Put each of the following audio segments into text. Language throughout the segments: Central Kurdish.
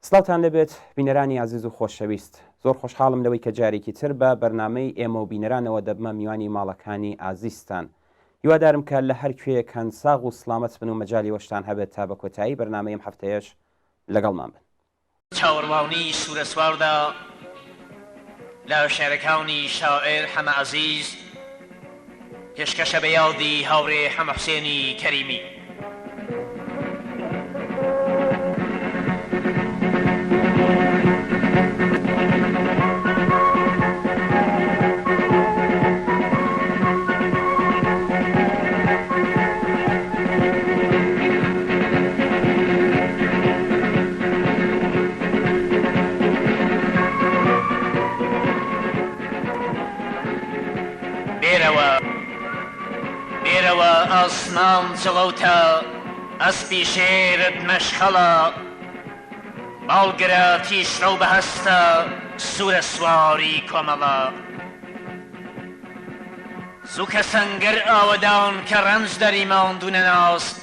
سڵاوتان لەبێت بینەرانی عزیز و خۆشەویست، زۆر خۆشحاڵم لەوەی کە جارێکی تر بە بەرنامەی ئێمە و بینەرانەوە دەبمە میوانی ماڵەکانی ئازیزتان. هیوادارم کە لە هەر کوێیەکان ساغ و سڵامەت بن و مەجای وەشتان هەبێت تا بە کۆتایی بەرنامەی ئەم هەفتەیەش لەگەڵمان بن. چاوەڕوانی سوورەسواردا لە شێعرەکانی شاعر حەمە عەزیز پێشکەشە بە یادی هاوڕێ حەمە حوسێنی کەریمی. بێرەوە ئاسمان جڵەوتە ئەسپی شێرت مەشخەڵە، باڵگرە تیشرە و بەهەستە سوورە سواری کۆمەڵە. زووکە سەنگەر ئاوەدان کە ڕەنج دەری ماندوونە ناست،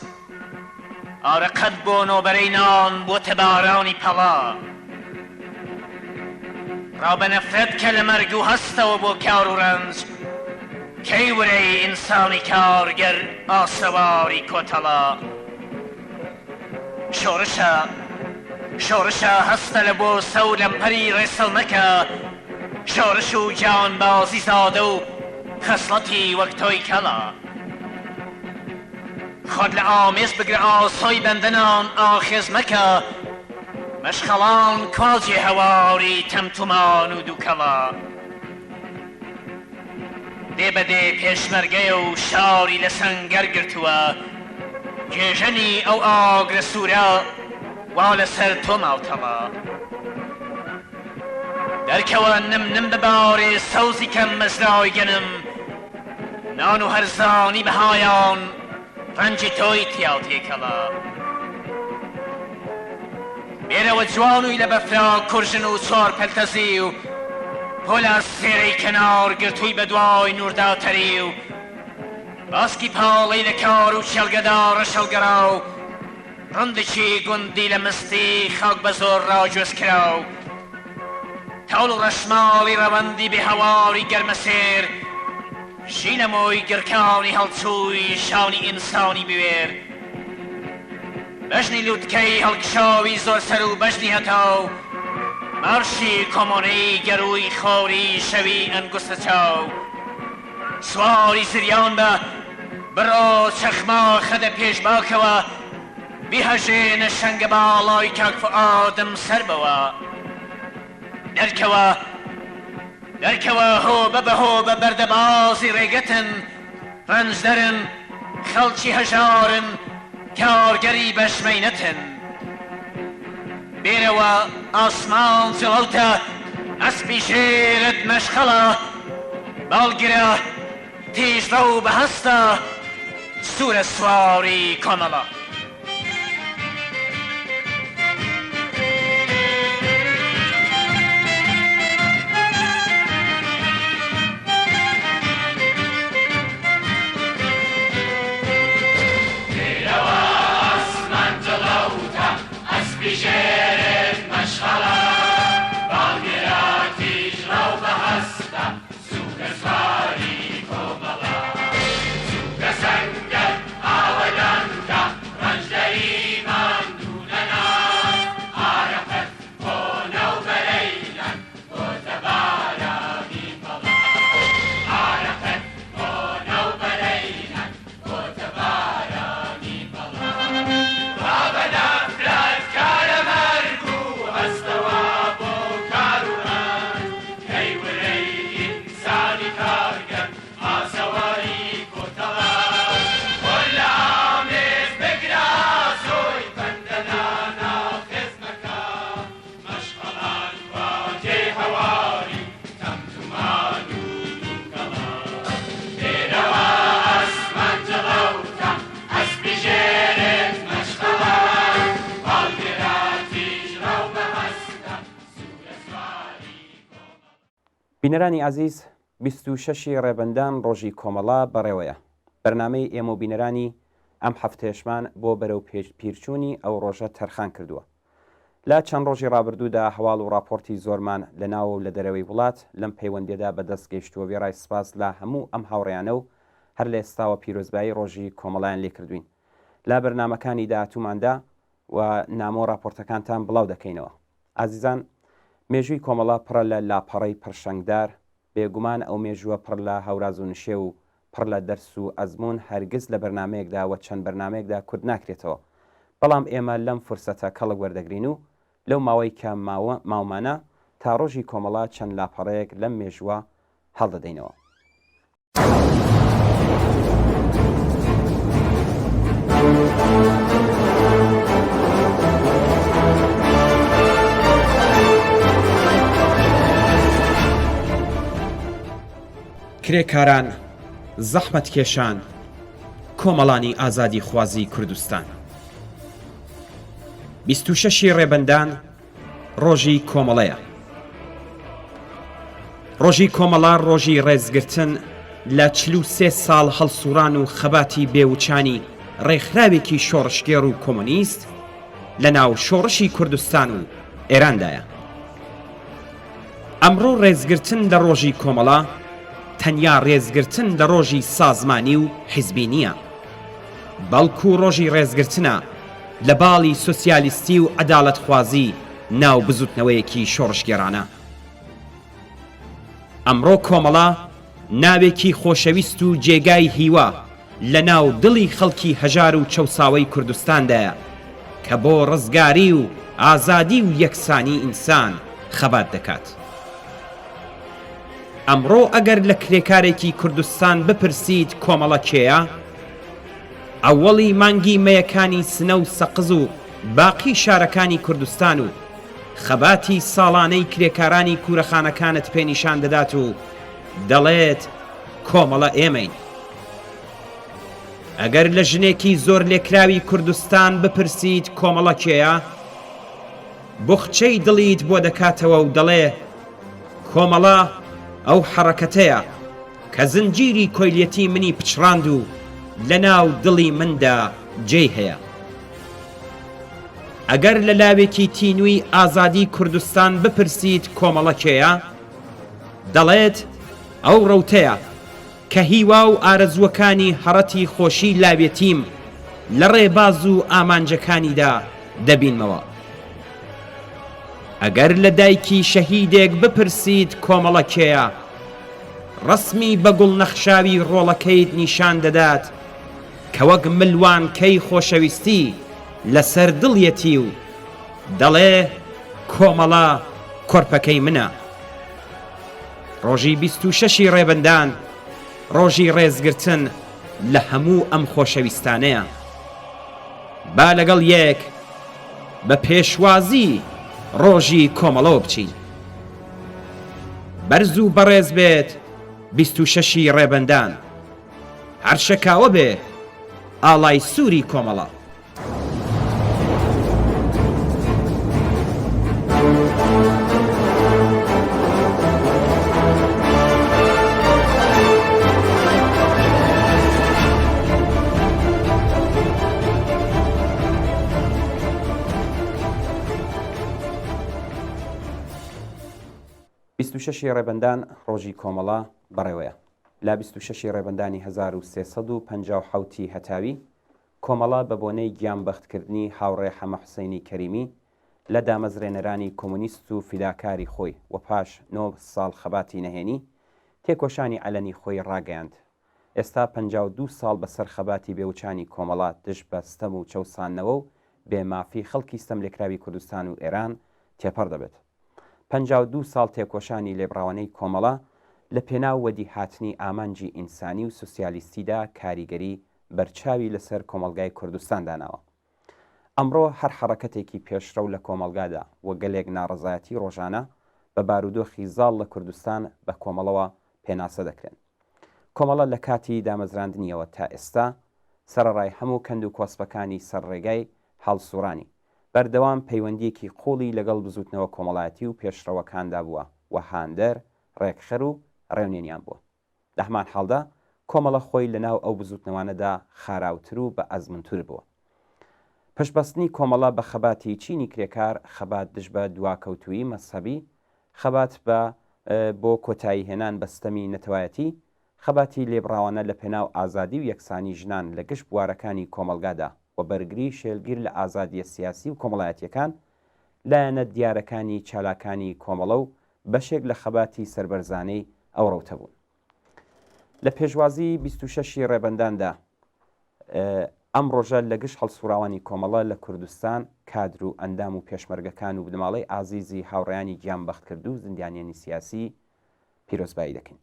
ئارەقەت بۆ نۆبەرەی نان بۆتە بارانی پەڵا. ڕابە نەفرەت کە لە مەرگ و هەستەوە بۆ کار و ڕەنج، کەی ورەی ئینسانی کارگەر ئاسەواری کۆتەڵا. شۆڕشە هەستە لە بۆ سە و لەمپەری ڕێسەڵمەکە، شۆڕش و جانبازی زادە و خەسڵەتی وەک تۆی کەڵا. خۆت لە ئامێز بگرە ئاسۆی بەندەنان ئاخێز مەکە، مەشخەڵان کۆجێ هەواری تەمتومان و دووکەڵا. دێبەدێ پێشمەرگەیە و شاری لە سەنگەر گرتووە، گێژەنی ئەو ئاگرە سوورە وا لەسەر تۆ ماوتەڵە. دەرکەوە نم ببارێ سەوزی کەم مەزراوی گەنم، نان و هەرزانی بەهایان ڕەنجی تۆی تیاو تێکەڵە. بێرەوە جوانووی لە بەفرا کورژن و چوار پەلتەزی و پۆلە سێرەی کەنار گرتووی بە دوای نوورداتەری و باسکی پاڵەی لە کار و شەلگەدا ڕەشەڵگەرا و ڕندێکی گوندی لە مستی خاک بە زۆر ڕاگوێز کرا و تاڵ و ڕەشماڵی ڕەوەندی بێ هەواری گەرمەسێر ژینەمۆی گرکانی هەڵچووی شانی ئینسانی بوێر. بەژنی لووتکەی هەڵکشاوی زۆر سەر و بەژنی هەتاو، مارشی کۆمۆنەی گەروی خۆری شەوی ئەنگوستە چاو. سواری زریان بە بڕۆ چەخما خەدە پێش باکەوە، بیهەژێنە شەنگە باڵای کاک فوئادم سەر بەوە. دەرکەوە هۆبە بە بەردەبازی ڕێگەتن، ڕەنجدەرن خەڵکی هەژارن کارگەری بەشمەینەتن. بێرەوە ئاسمان جڵەوتە ئەسپی شێرت مەشخەڵە، باڵگرە تیژڕە و بەهەستە سوورە سواری کۆمەڵە. بینەرانی عزیز 26 ڕێبەندان ڕۆژی کۆمەڵا بەڕێوەیە. بەرنامەی ئێمە و بینەرانی ئەم هەفتەیەشمان بۆ بەرەو پیرچوونی ئەو ڕۆژە تەرخان کردووە. لە چەند ڕۆژی ڕابردوودا هەواڵ و راپۆرتی زۆرمان لە ناوە و لە دەرەوەی وڵات لەم پەیوەندێدا بەدەست گەیشتووە وێڕای سپاس لە هەموو ئەم هاوڕێیانە و هەر لە ئێستاوە پیرۆزبایی ڕۆژی کۆمەڵایان لێکردوین لا بەرنمەکانی داهاتووماندا و نامۆ راپۆرتەکانتان بڵاو دەکەینەوە. ئازیزان، مێژووی کۆمەڵا پڕە لە لاپەڕەی پرشەنگدار، بێگومان ئەو مێژووە پڕ لە هەوراز و نشێ و پڕ لە دەرس و ئەزمون هەرگز لە بەرنمەیەکدا و چەند بەرنمەیەکدا کورد ناکرێتەوە. بەڵام ئێمە لەم فرسەتە کەڵک وەردەگرین و لەو ماوەی کە ماومانە تا ڕۆژی کۆمەڵا چەند لاپەڕەیەک لەم مێژووە هەڵدەدەینەوە. کرێکاران، زەحمەت کێشان، کۆمەڵانی ئازادی خوازی کوردستان، 26 ڕێبەندان ڕۆژی کۆمەڵەیە. ڕۆژی کۆمەڵا ڕۆژی ڕێزگرتن لە 43 ساڵ هەڵسووران و خەباتی بێوچانی ڕێکخراوێکی شۆڕشگێڕ و کۆمۆنیست لە ناو شۆڕشی کوردستان و ئێراندایە. ئەمڕۆ ڕێزگرتن لە ڕۆژی کۆمەڵا تەنیا ڕێزگرتن لە ڕۆژی سازمانی و حیزبی نییە، بەڵکو ڕۆژی ڕێزگرتنە لە باڵی سۆسیالیستی و عەداڵەتخوازی ناو بزوتنەوەیەکی شۆڕشگێڕانە. ئەمڕۆ کۆمەڵا ناوێکی خۆشەویست و جێگای هیوا لە ناو دڵی خەڵکی هەژار و چەوساوەی کوردستاندایە کە بۆ ڕزگاری و ئازادی و یەکسانی ئینسان خەبات دەکات. ئەمڕۆ ئەگەر لە کرێکارێکی کوردستان بپرسیت کۆمەڵە کێیە، ئەوەڵی مانگی مەیەکانی سنە و سەقز و باقی شارەکانی کوردستان و خەباتی ساڵانەی کرێکارانی کوورەخانەکانت پێنیشان دەدات و دەڵێت کۆمەڵە ئێمەین. ئەگەر لە ژنێکی زۆر لێکراوی کوردستان بپرسیت کۆمەڵە کێیە، بوخچەی دڵیت بۆ دەکاتەوە و دەڵێ کۆمەڵە ئەو حەڕەکەتەیە کە زنجیری کۆیلەتی منی پچڕاند و لە ناو دڵی مندا جێی هەیە. ئەگەر لە لاوێکی تینووی ئازادی کوردستان بپرسیت کۆمەڵە کێیە، دەڵێت ئەو ڕەوتەیە کە هیوا و ئارەزووەکانی هەڕەتی خۆشی لاوێتیم لە ڕێباز و ئامانجەکانیدا دەبینمەوە. ئەگەر لە دایکی شەهیدێک بپرسیت کۆمەڵە کێیە، ڕسمی بەگوڵ نەخشاوی ڕۆڵەکەیت نیشان دەدات کە وەک ملوانکەی خۆشەویستی لەسەر دڵیەتی و دەڵێ کۆمەڵە کۆرپەکەی منە. ڕۆژی 26 ڕێبەندان ڕۆژی ڕێزگرتن لە هەموو ئەم خۆشەویستانەیە. با لەگەڵ یەک بە پێشوازی ڕۆژی کۆمەڵەوە بچین. بەرز و بەڕێز بێت 26 ڕێبەندان، هەر شەکاوە بێ ئاڵای سووری کۆمەڵە. شەشی ڕێبەندان ڕۆژی کۆمەڵا بەڕێوەیە. لا 26 ڕێبەندانی 1357 هەتاوی کۆمەڵا بە بۆنەی گیانبەختکردنی هاوڕێ حەمە حوسەینی کەریمی لە دامەزرێنەرانی کۆمونیست و فیداکاری خۆی و پاش 9 ساڵ خەباتی نەهێنی تێکۆشانی عەلەنی خۆی ڕاگەیاند. ئێستا 52 ساڵ بەسەر خەباتی بێوچانی کۆمەڵا دژ بە ستەم و چەوسانەوە و بێمافی خەڵکی ستەم لێکراوی کوردستان و ئێران تێپەڕ دەبێت. 52 ساڵ تێکۆشانی لێبڕاوانەی کۆمەڵا لە پێناو وەدی هاتنی ئامانجی ئینسانی و سوسیالیستیدا کاریگەری بەرچاوی لەسەر کۆمەلگای کوردستان داناوە. ئەمڕۆ هەر حەڕەکەتێکی پێشڕەو لە کۆمەلگادا وە گەلێک ناڕەزایەتی ڕۆژانە بە بارودۆخی زاڵ لە کوردستان بە کۆمەڵەوە پێناسە دەکرێن. کۆمەڵە لە کاتی دامەزراندنیەوە تا ئێستا سەرەڕای هەموو کەند و کۆسپەکانی سەرڕێگای هەڵسوورانی بەردەوام پەیوەندیەکی قوڵی لەگەڵ بزوتنەوە کۆمەڵایەتی و پێشڕەوەکاندا بووە و هاندەر ڕێکخەر و ڕێونێنیان بووە. لە هەمان حاڵدا کۆمەڵە خۆی لەناو ئەو بزوتنەوانەدا خاراوتر و بە ئەزمنتور بووە. پشتبەستنی کۆمەڵە بە خەباتی چینی کرێکار، خەبات دژ بە دواکەوتویی مەسەبی، خەبات بۆ کۆتایی هێنان بەستەمی نەتەوایەتی، خەباتی لێبڕاوانە لە پێناو ئازادی و یەکسانی ژنان لە گشت بوارەکانی کۆمەلگادا و بەرگری شێلگیر لە ئازادیە سیاسی و کۆمەڵایەتیەکان لایەنە دیارەکانی چالاکانی کۆمەڵە و بەشێک لە خەباتی سربەرزانەی ئەو ڕەوتە بوون. لە پێشوازی 26 ڕێبەنداندا ئەم ڕۆژە لە گشت هەڵسوراوانی کۆمەڵە لە کوردستان کادر و ئەندام و پێشمەرگەکان و بنەماڵەی ئازیزی هاوڕێیانی گیانبەخت کرد و زیندانیانی سیاسی پیرۆزبایی دەکەین.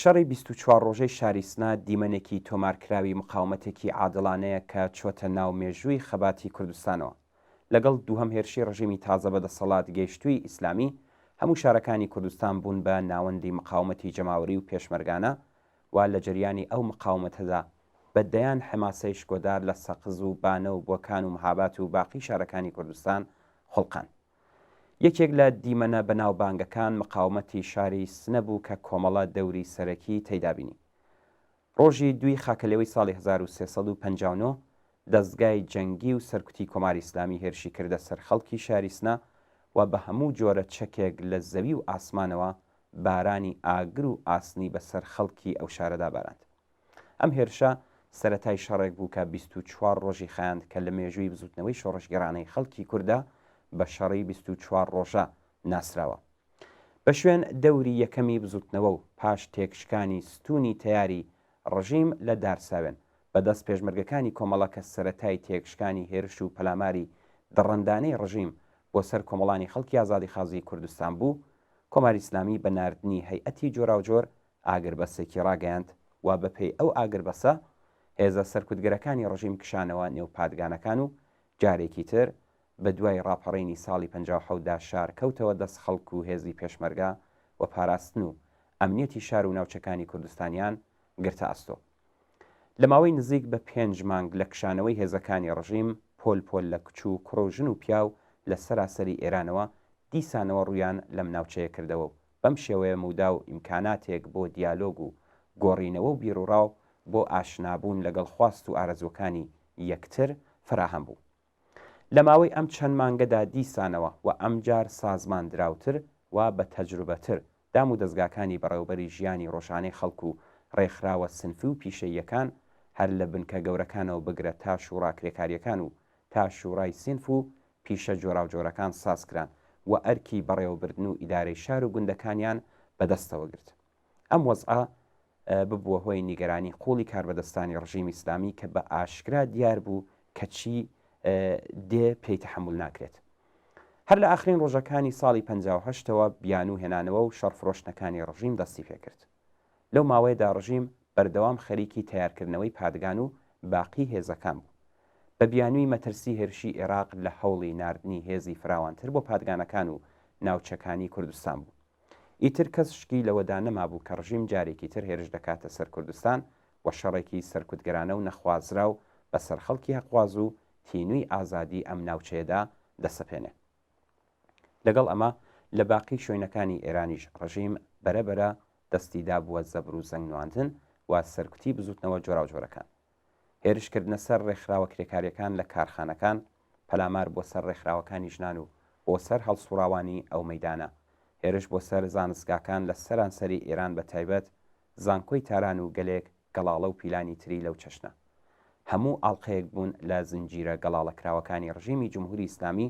شەڕی 24 ڕۆژەی شاریسنا دیمەنێکی تۆمارکراوی مقاومەتێکی عادڵانەیە کە چۆتە ناو مێژووی خەباتی کوردستانەوە. لەگەڵ دووهەم هێرشی ڕژیمی تازە بەدەسەڵات گەیشتووی ئیسلامی هەموو شارەکانی کوردستان بوون بە ناوەندی مقاومەتی جەماوەری و پێشمەرگانە و لە جریانی ئەو مقاومەتەدا بەدەیان حماسەی شکۆدار لە سەقز و بانە و بۆکان و مەهابات و باقی شارەکانی کوردستان خۆڵقان. یەکێک لە دیمەنە بەناوبانگەکان مقاومەتی شاری سنە بوو کە کۆمەڵە دەوری سەرەکی تێدابینی. ڕۆژی 2 خاکەلەوەی ساڵی 1959 دەستگای جەنگی و سەرکوتی کۆماری ئیسلامی هێرشی کردە سەر خەڵکی شاری سنە و بە هەموو جۆرە چەکێک لە زەوی و ئاسمانەوە بارانی ئاگر و ئاسنی بەسەر خەڵکی ئەو شارەدا باراند. ئەم هێرشە سەرەتای شەڕێک بوو کە 24 ڕۆژی خایاند کە لە مێژووی بزوتنەوەی شۆڕشگەڕانەی خەڵکی کووردە بە شەڕی 24 ڕۆژە ناسراوە. بە شوێن دەوری یەکەمی بزوتنەوە و پاش تێکشکانی ستونی تەیاری ڕژیم لە دارساوێن بەدەست پێشمەرگەکانی کۆمەڵە کە سەرەتای تێکشکانی هێرش و پەلاماری دڕندانەی ڕژیم بۆ سەر کۆمەڵانی خەڵکی ئازادی خازی کوردستان بوو، کۆماری ئیسلامی بە ناردنی هەیئەتی جۆراوجۆر ئاگربەسێکی ڕاگەیاند و بەپێی ئەو ئاگربەسە هێزە سەرکوتگەرەکانی ڕژیم کشانەوە نێو پادگانەکان و جارێکی تر بە دوای ڕاپەڕینی ساڵی 57دا شار کەوتەوە دەست خەڵک و هێزی پێشمەرگا و پاراستن و ئەمنیەتی شار و ناوچەکانی کوردستانیان گرتە ئەستۆ. لە ماوەی نزیک بە 5 مانگ لە کشانەوەی هێزەکانی ڕژیم پۆل لە کچ و کوڕژن و پیاو لە سەراسەری ئێرانەوە دیسانەوە ڕویان لەم ناوچەیە کردەوە و بەم شێوەیە مودا و ئیمکاناتێک بۆ دیالۆگ و گۆڕینەوە و بیرروڕاو بۆ ئاشنابوون لەگەڵ خواست و ئارەزوەکانی یەکتر فراهەم بوو. لە ماوەی ئەم چەند مانگەدا دیسانەوە و ئەمجار سازمان دراوتر و بە تەجروبەتر دام و دەستگاکانی بەڕێوەبەری ژیانی ڕۆژانەی خەڵکو و ڕێکخراوە سنفی و پیشەیەکان هەر لە بنکە گەورەکانەوە بگرە تا شوڕا کرێکاریەکان و تا شوڕای سینف و پیشە جۆراوجۆرەکان سازکران و ئەرکی بەڕێوەبردن و ئیدارەی شار و گوندەکانیان بەدەستەوە گرت. ئەم وەزعە ببووە هۆی نیگەرانی قوڵی کاربەدەستانی ڕژیمی ئیسلامی کە بە ئاشکرا دیار بوو کەچی دێ پێی تەحمل ناکرێت. هەر لە ئاخرین ڕۆژەکانی ساڵی 58ەوە بیان و هێنانەوە و شەڕفرۆشتەکانی ڕژیم دەستی پێکرد. لەو ماوەیەدا ڕژیم بەردەوام خەریکی تیارکردنەوەی پادگان و باقی هێزەکان بوو. بە بیانووی مەترسی هێرشی عێراق لە هەوڵی ناردنی هێزی فراوانتر بۆ پادگانەکان و ناوچەکانی کوردستان بوو. ئیتر کەس شکی لەوەدا نەمابوو کە ڕژیم جارێکی تر هێرش دەکاتە سەر کوردستان و شەڕێکی سەرکوتگەرانە و نەخوازرا و بەسەر خەڵکی هەقواز و تینووی ئازادی ئەم ناوچەیەدا دەسەپێنێ. لەگەڵ ئەمە لە باقی شوێنەکانی ئێرانیش ڕژیم بەرەبەرە دەستیدا بووە زەبر و زەنگنواندن و سەرکوتی بزوتنەوە جۆراوجۆرەکان. هێرشکردنە سەر ڕێکخراوە کرێکاریەکان لە کارخانەکان پەلامار بۆ سەر ڕێکخراوەکانی ژنان و بۆ سەر هەڵسوڕاوانی ئەو مەیدانە. هێرش بۆ سەر زانستگاکان لە سەرانسەری ئێران بە تایبەت زانکۆی تاران و گەلێک گەڵاڵە و پیلانی تری لەو چەشنە. هەموو ئاڵلقەیەک بوون لە زنجیرە گەڵاڵەکراوەکانی ڕژیمی جمهوری ئیسلامی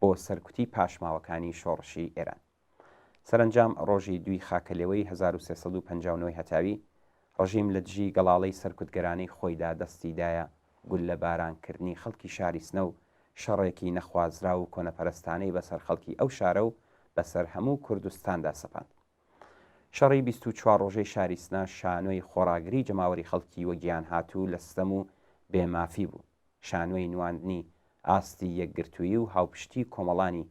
بۆ سەرکوتی پاشماوەکانی شۆڕشی ئێران. سەرنجام ڕۆژی 2 خاکەلێوەی 1359 هەتاوی ڕژیم لە دژی گەڵاڵەی سەرکوتگەرانەی خۆیدا دەستیدایە گول لە بارانکردنی خەڵکی شاری سنە و شەڕێکی نەخوازرا و کۆنەپەرستانەی بەسەر خەڵکی ئەو شارە و بەسەر هەموو کوردستاندا سەپاند. شەڕی 24 ڕۆژەی شاری سنە شانۆی خۆراگری جەماوەری خەڵکی وەگیان هاتوو لە ستەم و بێمافی بوو. شانۆی نواندنی ئاستی یەکگرتووی و هاوپشتی کۆمەڵانی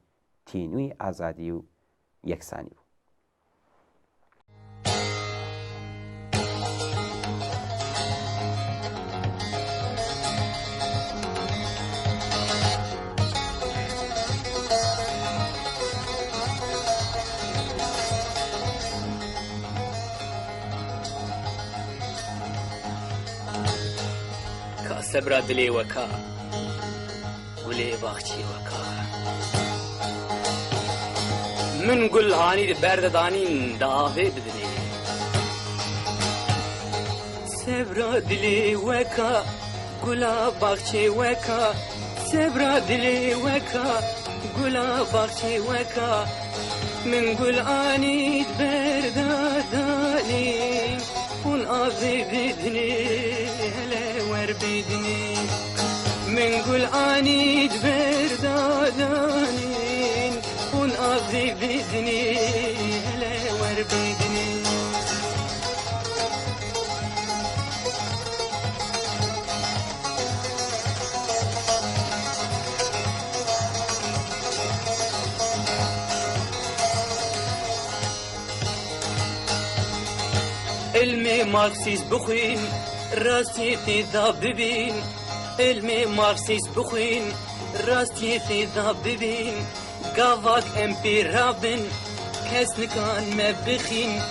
تینووی ئازادی و یەکسانی بوو. سەبرا دلێ وەکا گولێ باخچی وەکا من گول هانی بەردەدانین داوێ بدنێ سەبرا دلێ وەکا گولا باخچێ وەکا سەبرا دلێ وەکا گولا باخچێ وەکا من گول ئانیت بەردەدانین اون ئاوێ بدنێ هەلە وەربێدنێ من گول ئانیت بەردەدانین اون ئاوێ بدنێ هەلە وەربێدنێ علمي ماركسيس بخوين راستي تيدا ببين علمي ماركسيس بخوين راستي تيدا ببين قافاك امبي رابن كسنكان ما بخين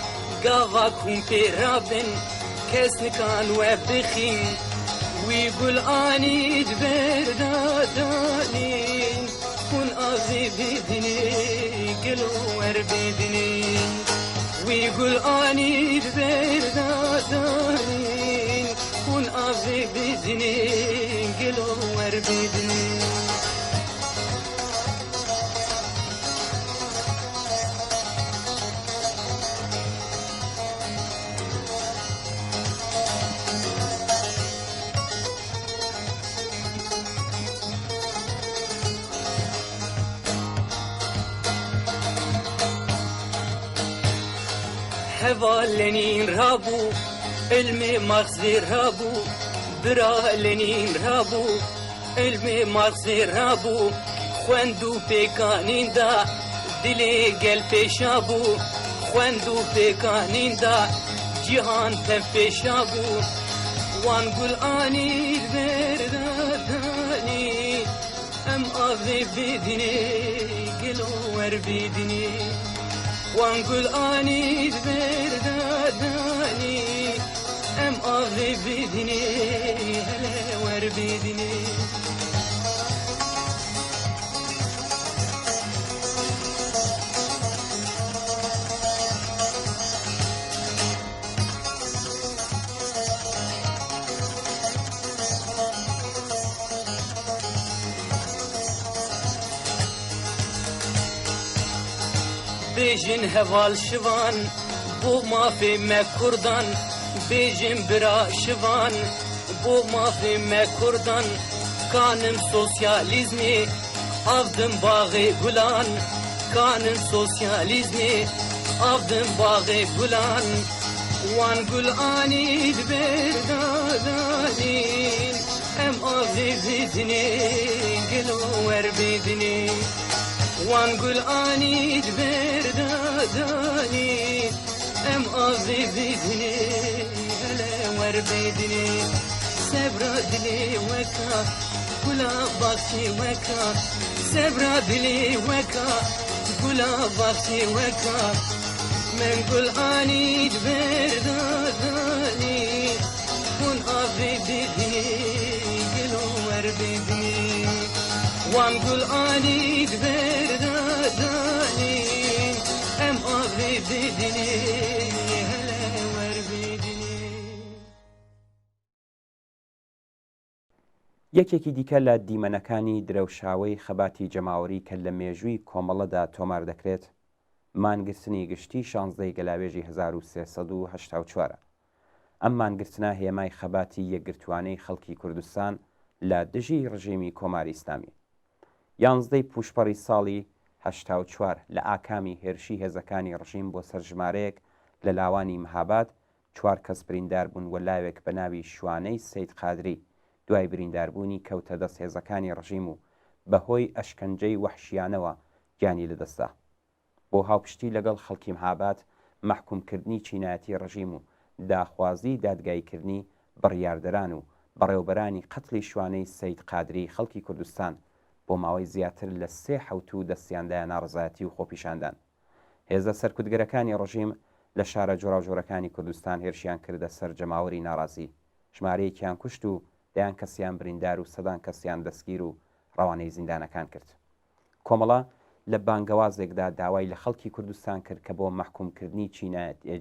قافاك امبي رابن كسنكان وبخين ويقول اني بردادانين كن اغي بدني قلو وربدني ويقول اني بردادانين كن اغي بدني قلو وربدني هوا لنين رابو علمي مغزي رابو برا لنين رابو علمي مغزي رابو خواندو بيكانين دا دلي قلبي شابو خواندو بيكانين دا جهان تنفي شابو وانقول اني برداداني ام اغي بدني قلو وربيدني وانقول اني برداداني ام اغي بدني هلا وربيدني بێژن هەواڵ شوان بۆ مافێ مە کوردان بێژن برا شوان بۆ مافێ مە کوردان کانم سۆسیالیزمێ ئاودم باغێ گولان کانم سۆسیالیزمێ ئاودم باغێ گولان وان گولانی دبێردادانین ئەم ئاوێ بێدنێ گەلۆ وەربێدنێ وان گولانی دبێردادانین ئەم ئاوێ بێدنێ گەلە وەربێدنێ سەبرا دلێ وەکا گولا باخچێ وەکا سەبرا دلێ وەکا گولا باخچێ وەکا من گولانی دبێردادانی خون ئاوێ بێدنێ گەلۆ وەربێدنێ وان گولانی دبێردادانی ئەم ئاوێ بێدنێ هەلە وەربێدنێ. یەکێکی دیکە لە دیمەنەکانی درەوشاوەی خەباتی جەماوەری کە لە مێژووی کۆمەڵەدا تۆمار دەکرێت مانگرتنی گشتی 16 گەلاوێژی 1384. ئەم مانگرتنە هێمای خەباتی یەکگرتوانەی خەڵکی کوردستان لە دژی ڕژیمی کۆماری ئیسلامی. 11 پوشپەڕی ساڵی 84 لە ئاکامی هێرشی هێزەکانی ڕژیم بۆ سەرژمارەیەک لە لاوانی مەهاباد 4 کەس بریندار بوون و لاوێک بە ناوی شوانەی سەید قادری دوای برینداربوونی کەوتە دەست هێزەکانی ڕژیم و بەهۆی ئەشکەنجەی وەحشیانەوە گیانی لەدەستا. بۆ هاوپشتی لەگەڵ خەڵکی مەهاباد مەحکومکردنی چینایەتی ڕژیم و داخوازی دادگایکردنی بڕیاردەران و بەڕێوبەرانی قەتڵی شوانەی سەید قادری خەڵکی کوردستان بۆ ماوەی زیاتر لە 3 حەوت دەستیاندایە ناڕزایەتی و خۆپیشاندان. هێزە سەرکوتگەرەکانی ڕژیم لە شارە جۆراوجۆرەکانی کوردستان هێرشیان کردە سەر جەماوەری ناڕازی، ژمارەیەکیان کوشت و دەیان کەسیان بریندار و سەدان کەسیان دەستگیر و ڕەوانەی زیندانەکان کرد. کۆمەڵە لە بانگەوازێکدا داوای لە خەڵکی کوردستان کرد کە بۆ مەحکومکردنی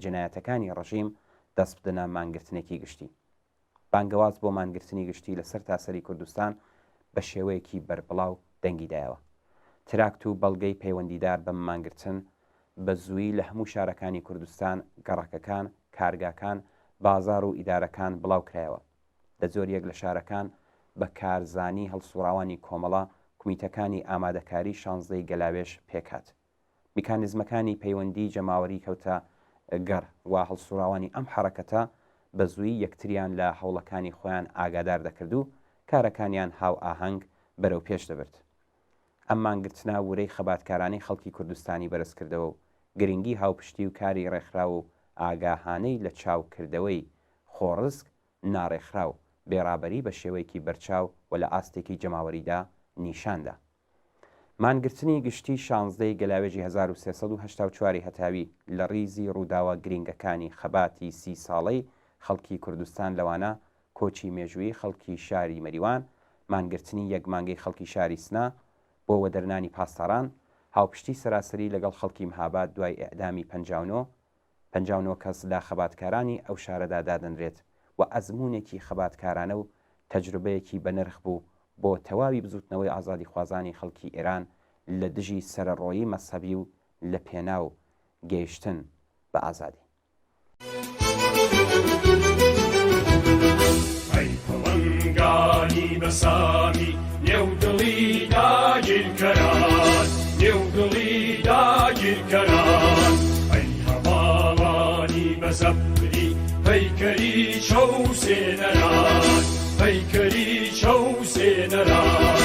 جنایەتەکانی ڕژیم دەست بدەنە مانگرتنێکی گشتی. بانگەواز بۆ مانگرتنی گشتی لەسەر تاسەری کوردستان بە شێوەیەکی بەربڵاو دەنگیدایەوە. تراکت و بەڵگەی پەیوەندیدار بە مانگرتن بە زووی لە هەموو شارەکانی کوردستان، گەڕەکەکان، کارگاکان، بازار و ئیدارەکان بڵاو کرایەوە. لە زۆریەک لە شارەکان بە کارزانی هەڵسوڕاوانی کۆمەڵە کومیتەکانی ئامادەکاری 16 گەلاوێژ پێکات. میکانیزمەکانی پەیوەندی جەماوەری کەوتە گەڕ و هەڵسوڕاوانی ئەم حرەکەتە بە زووی یەکتریان لە هەوڵەکانی خۆیان ئاگادار دەکرد و کارەکانیان هاو ئاهەنگ بەرەو پێش دەبرد. ئەم مانگرتنە وورەی خەباتکارانەی خەڵکی کوردستانی بەرز کردەوە و گرنگی هاوپشتی و کاری ڕێکخرا و ئاگاهانەی لە چاوکردەوەی خۆڕزق ناڕێکخرا و بێڕابەری بە شێوەیەکی بەرچاو و لە ئاستێکی جەماوەریدا نیشاندا. مانگرتنی گشتی 16 گەلاوێژی 1384 هەتاوی لە ڕیزی ڕووداوە گرنگەکانی خەباتی 30 ساڵەی خەڵکی کوردستان لەوانە کۆچی مێژووی خەڵکی شاری مەریوان، مانگرتنی یەک مانگەی خەڵکی شاری سنا بۆ وەدەرنانی پاسەڕان، هاوپشتی سەراسەری لەگەڵ خەڵکی مەهاباد دوای ئەعدامی 59 کەس لە خەباتکارانی ئەو شارەدا دادەنرێت و ئەزمونێکی خەباتکارانە و تەجروبەیەکی بەنرخ بوو بۆ تەواوی بزوتنەوەی ئازادی خوازانی خەڵکی ئێران لە دژی سەرڕۆیی مەسەبی و لە پێناو گەیشتن بە ئازادی. پەڵەنگانی بەسامی نێودڵی داگیرکەران نێودڵی داگیرکەران ئەی هەواڵانی بەزەبری پەیکەری چەوسێنەران پەیکەری چەوسێنەران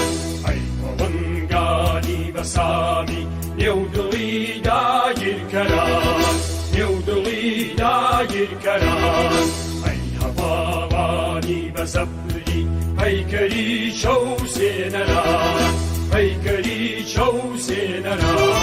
ئەی پەڵەنگانی بەسامی نێودڵی داگیرکەران نێودڵی داگیرکەران ئەی هەواڵانی بەزەبری پەیکەری چەوسێنەران پەیکەری چەوسێنەران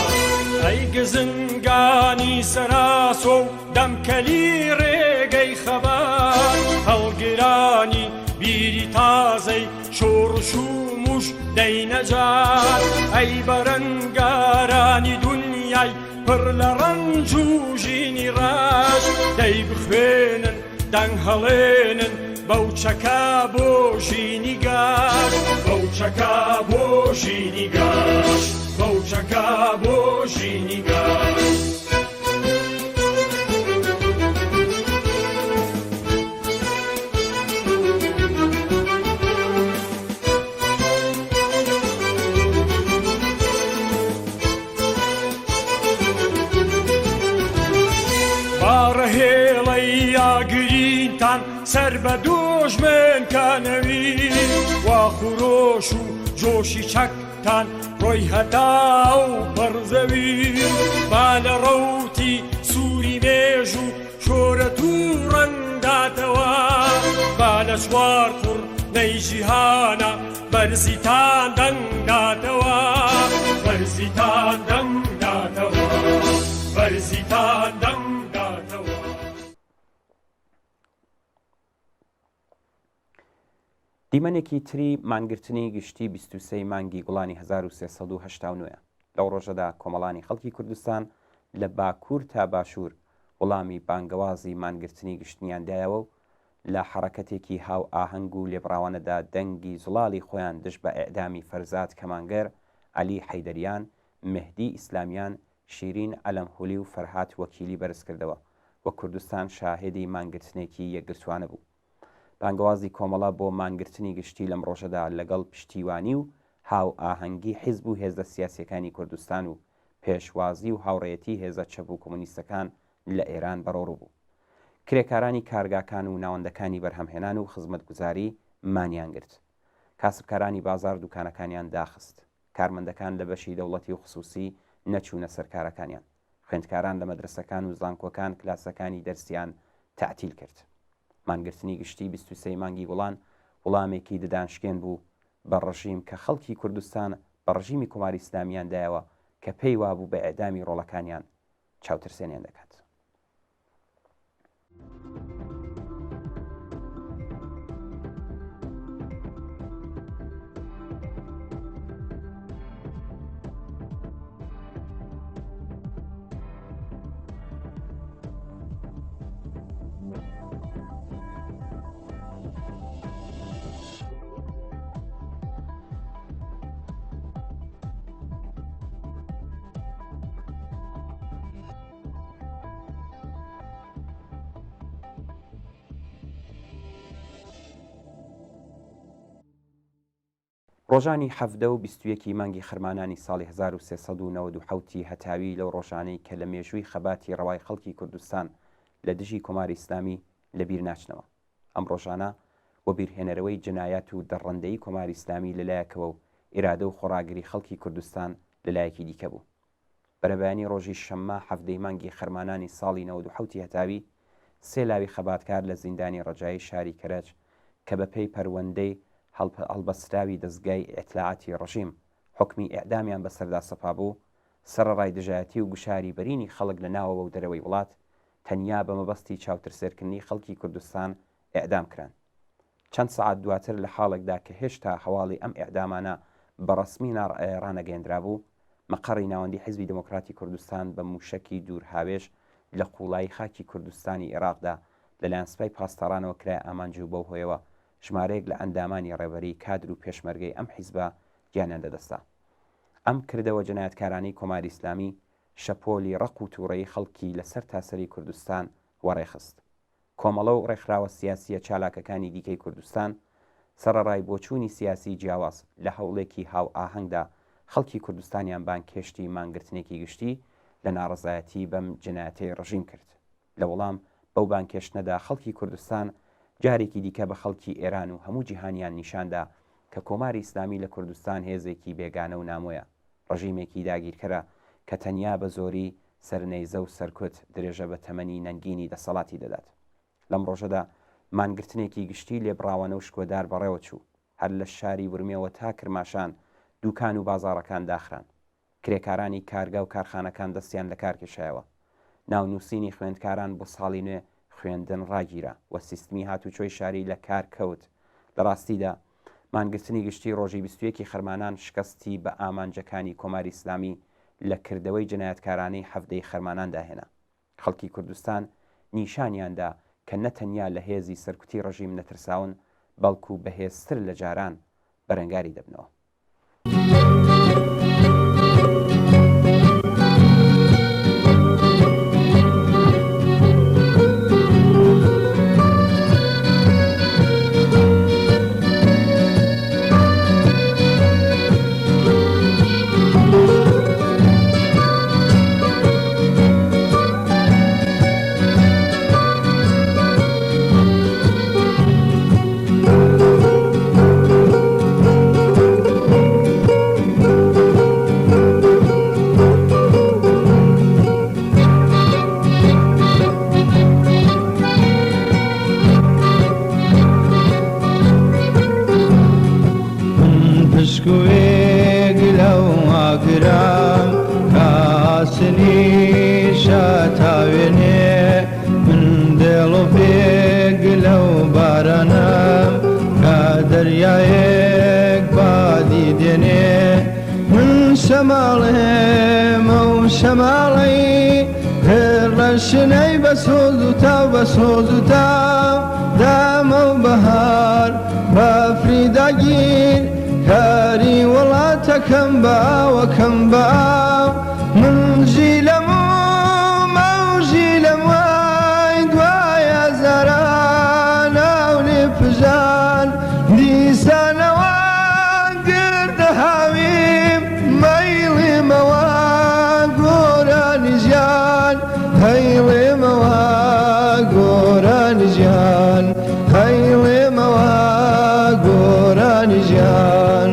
ئەی گزنگانی سەراسۆ و دەمکەلی ڕێگەی خەبات هەڵگرانی بیری تازەی شۆڕش و موش دەینەجات ئەی بەرەنگارانی دونیای پڕ لە ڕەنج و ژینی ڕاش دەی بخوێنن دەنگ هەڵێنن بەو چەکە بۆ ژینی گاش بەو چەکە بۆ ژینی گاش بەو چەکە بۆ ژینی گاش سەر بە دوژمنکانەوی وا خوڕۆش و جۆشی چەکتان ڕۆی هەتا و بەڕزەوی با لە ڕەوتی سووری مێژ و شۆرەت و ڕەنداتەوە با لە چوار قوڕ نەیژیهانە بەرزیتان دەنگداتەوە بەرزیتان دەنگداتەوە بەرزیتان دەنگداتەوە. دیمەنێکی تری مانگرتنی گشتی 23 مانگی گوڵانی 1389 لەو ڕۆژەدا کۆمەڵانی خەڵکی کوردستان لە باکوور تا باشوور وەڵامی بانگەوازی مانگرتنی گشتنیاندایەوە و لە حرەکەتێکی هاو ئاهەنگ و لێبڕاوانەدا دەنگی زڵالی خۆیان دژ بە ئێعدامی فەرزاد کەمانگەر، عەلی حەیدەریان، مهدی ئیسلامیان، شیرین ئەلەمهولی و فەرهات وەکیلی بەرز کردەوە و کوردستان شاهێدی مانگرتنێکی یەکگرتوانە بوو. بانگەوازی کۆمەڵە بۆ مانگرتنی گشتی لەم ڕۆژەدا لەگەڵ پشتیوانی و هاو ئاهەنگی حیزب و هێزە سیاسیەکانی کوردستان و پێشوازی و هاوڕێتی هێزە چەپ و کۆمونیستەکان لە ئێران بەڕۆڕوو بوو. کرێکارانی کارگاکان و ناوەندەکانی بەرهەمهێنان و خزمەتگوزاری مانیان گرت. کاسبکارانی بازار دوکانەکانیان داخست. کارمەندەکان لە بەشی دەوڵەتی و خصوصی نەچوونە سەرکارەکانیان. خوێندکاران لە مەدرسەکان و زانکۆکان کلاسەکانی دەرسیان تعتیل کرد. مانگرتنی گشتی 23 مانگی گوڵان وەڵامێکی ددانشکێن بوو بە ڕژیم کە خەڵکی کوردستان بە ڕژیمی کۆماری ئیسلامیان دایەوە کە پێی وابوو بە ئێعدامی ڕۆڵەکانیان چاوترسێنیان دەکات. ڕۆژانی 17 و 21 مانگی خرمانانی ساڵی 1397 هەتاوی لەو ڕۆژانەی کە لە مێژووی خەباتی ڕەوای خەڵکی کوردستان لە دژی کۆماری ئیسلامی لەبیر ناچنەوە. ئەم ڕۆژانە وە بیرهێنەرەوەی جنایەت و دەڕەندەی کۆماری ئیسلامی لەلایەکەوە و ئیرادە و خۆڕاگری خەڵکی کوردستان لەلایەکی دیکە بوو. بەرەبەیانی ڕۆژی شەممە 17 مانگی خرمانانی ساڵی 97 هەتاوی سێ لاوی خەباتکار لە زیندانی ڕەجایی شاری کەرەج کە بەپێی پەروەندەی هەڵبەستراوی دەستگای ئێتلاعاتی ڕژیم حکمی ئێعدامیان بەسەردا سەپا بوو، سەرڕای دژایەتی و گوشاری بەرینی خەڵک لە ناوەوە و دەرەوەی وڵات تەنیا بە مەبەستی چاوترسێرکردنی خەڵکی کوردستان ئێعدام کران. چەند سەعات دواتر لە حاڵێکدا کە هێشتا هەواڵی ئەم ئێعدامانە بەڕەسمی ڕانەگەیەندرا بوو، مەقەڕی ناوەندی حیزبی دموکراتی کوردستان بە موشەکی دوورهاوێژ لە قوڵایی خاکی کوردستانی عێراقدا لەلایەن سوپای پاسدارانەوە کرای ئامانجی و بەو هۆیەوە ژمارەیەک لە ئەندامانی ڕێبەری کادر و پێشمەرگەی ئەم حیزبە گیانیان دەدەستا. ئەم کردەوە جەنایەتکارانەی کۆماری ئیسلامی شەپۆلی ڕق و تووڕەیی خەڵکی لەسەر تاسەری کوردستان وەڕێخست. کۆمەڵە و ڕێکخراوە سیاسیە چالاکەکانی دیکەی کوردستان سەرڕای بۆچوونی سیاسی جیاواز لە هەوڵێکی هاو ئاهەنگدا خەڵکی کوردستانیان بان کێشتی مانگرتنێکی گشتی لە ناڕزایەتی بەم جنایەتەی ڕژیم کرد. لە وەڵام بەو بانکێشتنەدا خەڵکی کوردستان جارێکی دیکە بە خەڵکی ئێران و هەموو جیهانیان نیشاندا کە کۆماری ئیسلامی لە کوردستان هێزێکی بێگانە و نامۆیە، ڕژیمێکی داگیرکەرە کە تەنیا بە زۆری سەرنەیزە و سەرکوت درێژە بە تەمەنی نەنگینی دەسەڵاتی دەدات. لەم ڕۆژەدا مانگرتنێکی گشتی لێبڕاوانە و شکۆدار بەڕێوە چوو. هەر لە شاری ورمێەوە تا کرماشان دوکان و بازاڕەکان داخران. کرێکارانی کارگا و کارخانەکان دەستیان لە کار کێشایەوە. ناونووسینی خوێندکاران بۆ ساڵی نوێ خوێندن ڕاگیرە و سیستمی هاتوچۆی شاری لە کار کەوت. لە ڕاستیدا مانگرتنی گشتی ڕۆژی 21 خەرمانان شکستی بە ئامانجەکانی کۆماری ئیسلامی لە کردەوەی جنایەتکارانەی هەفتەی خەرمانان داهێنا. خەڵکی کوردستان نیشانیاندا کە نەتەنیا لە هێزی سەرکوتی ڕژیم نەترساون بەڵکو بەهێزتر لە جاران بەرەنگاری دەبنەوە. مشکوێک لەو ئاگرام کاسنی شاتاوێنێ من دێڵۆپێک لەو بارانم کە دەریایەک بادی دێنێ من شەماڵێمە و شەماڵی هێر لە شنەی بە سۆز و تاو بە سۆز و تاو دامە و بەهار بەفریداگیر کاری وڵاتەکەم باوەکەم باو من ژی لەم و مەوژی لەم وای دوایە زاران ئەو لێ پژان دیسانەوە گردە هاویم مەیڵێمەوە گۆرانی ژیان هەیڵێمەوە گۆرانی ژیان هەیڵێمەوە گۆرانی ژیان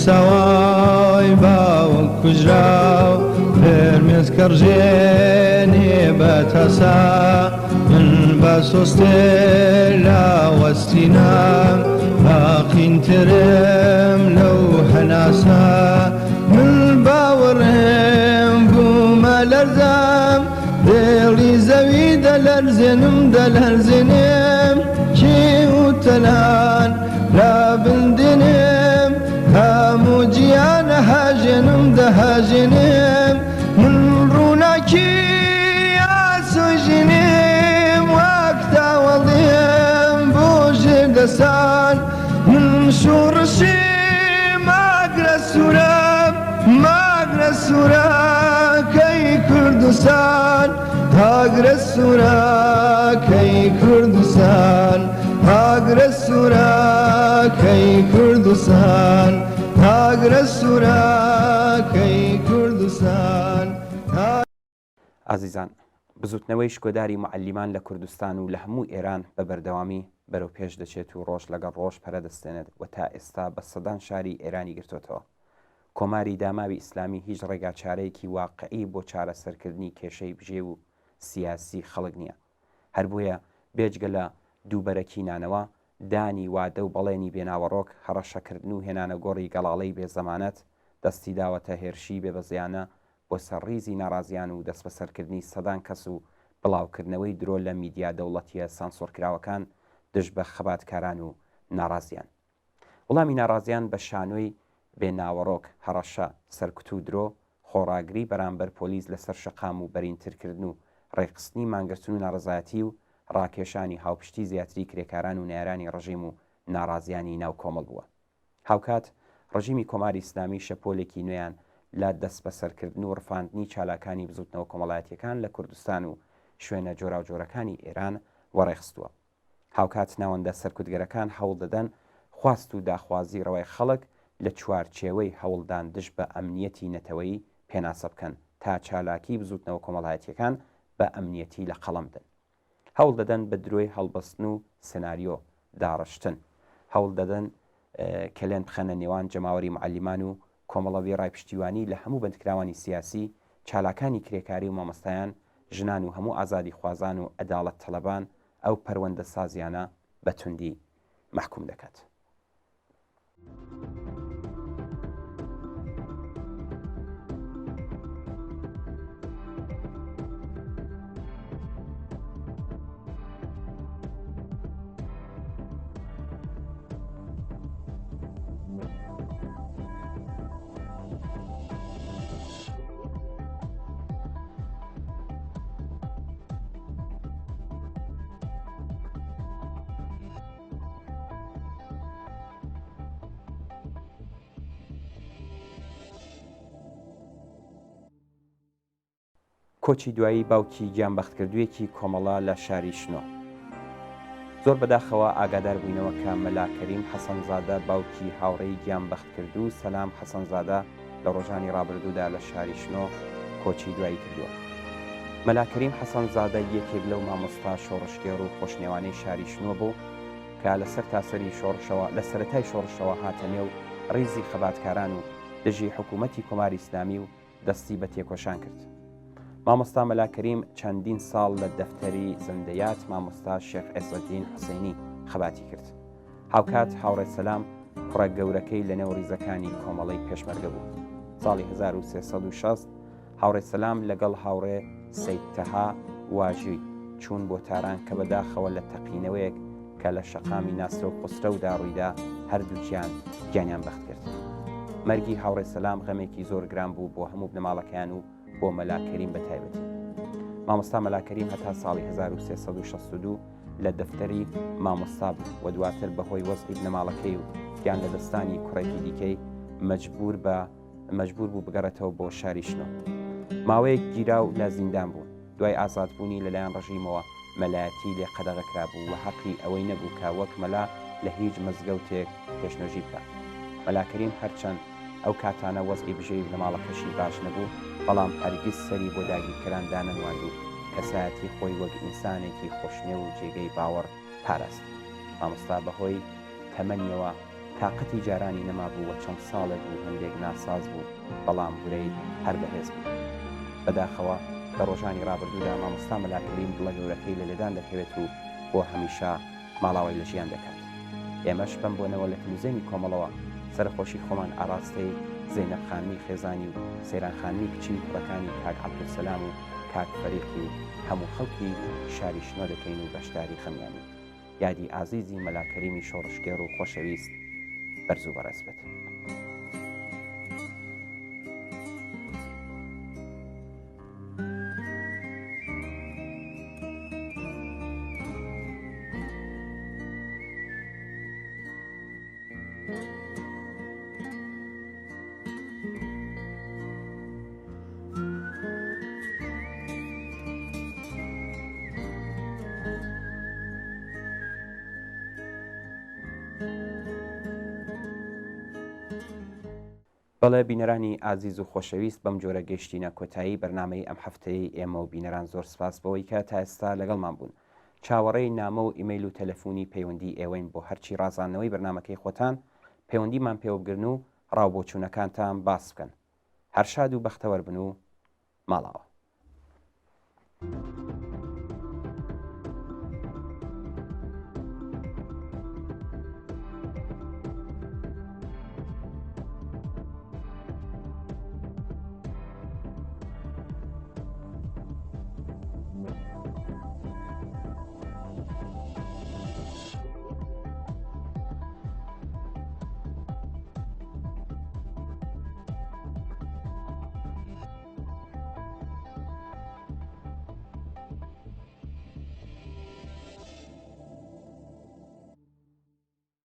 سەوای باوە کوژراو پێرمێز کەڕژێنێ بە تەسا من بە سۆستێ لاوەستینام باقینترم لەو هەناسا من باوەڕێم بوومە لەرزەم دێڵی زەوی دەلەرزێنم دەلەرزێنێم کێ و تەلان لا بندێنێم هەموو گیانە هاژێنم دەهاژێنێم من ڕووناکی ئاسۆژێنێم وەک تاوەڵێم بۆ ژێر دەسان من شوڕشی ماگرە سوورەکەی کوردستان هاگرە سوورەکەی کوردستان هاگرە سوورەکەی کوردستان هاگرە سوورەکەی کوردستان. ئازیزان، بزوتنەوەی شکۆداری معەلیمان لە کوردستان و لە هەموو ئێران بە بەردەوامی بەرەو پێش دەچێت و ڕۆژ لەگەڵ ڕۆژ پەرە دەستێنێت و تا ئێستا بە سەدان شاری ئێرانی گرتوتەوە. کۆماری داماوی ئیسلامی هیچ ڕێگا چارەیەکی واقعی بۆ چارەسەرکردنی کێشەی بژێ و سیاسی خەڵک نییە. هەر بۆیە بێجگە لە دووبەرەکینانەوە دانی وادە و بەڵێنی بێناوەڕۆک هەڕەشەکردن و هێنانە گۆڕی گەڵاڵەی بێزەمانەت دەستی داوەتە هێرشی بێبەزیانە بۆ سەرڕیزی ناڕازیان و دەست بەسەرکردنی سەدان کەس و بڵاوکردنەوەی درۆ لە میدیا دەوڵەتیە سانسۆرکراوەکان دژ بە خەباتکاران و ناڕازیان. وەڵامی ناڕازیان بە شانۆی بێناوەڕۆک هەڕەشە سەرکوت و درۆ خۆڕاگری بەرامبەر پۆلیس لەسەر شەقام و بەرینترکردن و ڕێکخستنی مانگرتن و ناڕزایەتی و ڕاکێشانی هاوپشتی زیاتری کرێکاران و نارانی ڕژیم و ناڕازیانی ناو کۆمەڵ بووە. هاوکات ڕژیمی کۆماری ئیسلامی شەپۆلێکی نوێیان لە دەست بەسەرکردن و ڕفاندنی چالاکانی بزوتنەوە کۆمەڵایەتیەکان لە کوردستان و شوێنە جۆراوجۆرەکانی ئێران وەڕێخستووە. هاوکات ناوەندە سەرکوتگەرەکان هەوڵ دەدەن خواست و داخوازی ڕەوای خەڵک لە چوارچێوەی هەوڵدان دژ بە ئەمنیەتی نەتەوەی پێناسە بکەن تا چالاکی بزوتنەوە کۆمەڵایەتیەکان بە ئەمنیەتی لە قەڵم بدەن. هەوڵ دەدەن بە درۆی هەڵبەستن و سناریۆ داڕشتن، هەوڵ دەدەن کەلێن بخەنە نێوان جەماوەری معەلیمان و کۆمەڵەوی ڕایپشتیوانی لە هەموو بەندکراوانی سیاسی، چالاکانی کرێکاری و مامۆستایان، ژنان و هەموو ئازادی خوازان و ئەداڵەت تەڵەبان ئەو پەروەندە سازیانە بە توندی محکوم دەکات. کۆچی دوایی باوکی گیانبەختکردوویەکی کۆمەڵە لە شاری شنۆ. زۆر بەداخەوە ئاگادار بووینەوە کە مەلاکەریم حەسەنزادە باوکی هاوڕێی گیانبەختکردو سەلام حەسەنزادە لە ڕۆژانی ڕابردوودا لە شاری شنۆ کۆچی دوایی کردووە. مەلاکەریم حەسەنزادە یەکێک لەو مامۆستا شۆڕشگێڕ و خۆشنێوانەی شاری شنۆ بوو کە لەسەر تاسەری شۆڕشەوە لە سەرەتای شۆڕشەوە هاتە نێو ڕیزی خەباتکاران و دژی حکوومەتی کۆماری ئیسلامی و دەستی بە تێکۆشان کرد. مامۆستا مەلاکەریم چەندین ساڵ لە دەفتەری زندەیات مامۆستا شێخ عیزەدین حوسەینی خەباتی کرد. هاوکات هاوڕێ سەلام کوڕە گەورەکەی لە نێو ڕیزەکانی کۆمەڵەی پێشمەرگە بوو. ساڵی 1360 هاوڕێ سەلام لەگەڵ هاوڕێ سەیدتەها واژووی چوون بۆ تاران کە بەداخەوە لە تەقینەوەیەک کە لە شەقامی ناسرە و خسرەودا ڕوویدا هەردووکیان گیانیان بەخت کرد. مەرگی هاوڕێ سەلام غەمێکی زۆر گران بوو بۆ هەموو بنەماڵەکەیان و بۆ مەلاکەریم بەتایبەتی. مامۆستا مەلاکەریم هەتا ساڵی 1362 لە دەفتەری مامۆستا بوو و دواتر بەهۆی وەزعی بنەماڵەکەی و گیان لە دەستانی کوڕێکی دیکەی مەجبور بوو بگەڕێتەوە بۆ شاری شنۆ. ماوەیەک گیراو لە زیندان بوو. دوای ئازادبوونی لەلایەن ڕژیمەوە مەلایەتی لێ قەدەغەکرا بوو و حەقی ئەوەی نەبوو کە وەک مەلا لە هیچ مزگەوتێک پێشنۆژی بکات. مەلاکەریم هەرچەند ئەو کاتانە وەزعی بژێوی بنەماڵەکەشی باش نەبوو، بەڵام هەرگیز سەری بۆ داگیرکەران دانەنوارد و کەسایەتی خۆی وەک ئینسانێکی خۆشنێو و جێگەی باوەڕ پاراست. مامۆستا بەهۆی تەمەنیەوە تاقەتی جارانی نەما بوو و چەند ساڵێک بوو هەندێک ناساز بوو، بەڵام گورەی هەر بەهێز بوو. بەداخەوە لە ڕۆژانی ڕابردوودا مامۆستا مەلاکەریم دڵە گەورەکەی لە لێدان دەکەوێت و بۆ هەمیشە ماڵاوای لە ژیان دەکات. ئێمەش بەم بۆنەوە لە تلوزیۆنی کۆمەڵەوە سەرخۆشی خۆمان ئاراستەی زەینەب خانمی خێزانی و سەیران خانمی کچی کوڕەکانی کاک عەبدولسەلام و کاک فەریقی و هەموو خەڵکی شاری شنۆ دەکەین و بەشداری خەمیانی. یادی ئازیزی مەلاکەریمی شۆڕشگێڕ و خۆشەویست بەرز و بەڕێز بێت. بەڵێ بینەرانی ئازیز و خۆشەویست، بەم جۆرە گەشتینە کۆتایی بەرنامەی ئەم هەفتەی ئێمە و بینەران زۆر سپاس بەوەی کە تا ئێستا لەگەڵمان بوون. چاوەڕێی نامە و ئیمەیل و تەلەفۆنی پەیوەندی ئێوەین بۆ هەرچی ڕازاندنەوەی بەرنامەکەی خۆتان پەیوەندیمان پێوەبگرن و ڕاوبۆچوونەکانتان باس بکەن. هەر شاد و بەختەوەر بن و ماڵاوە.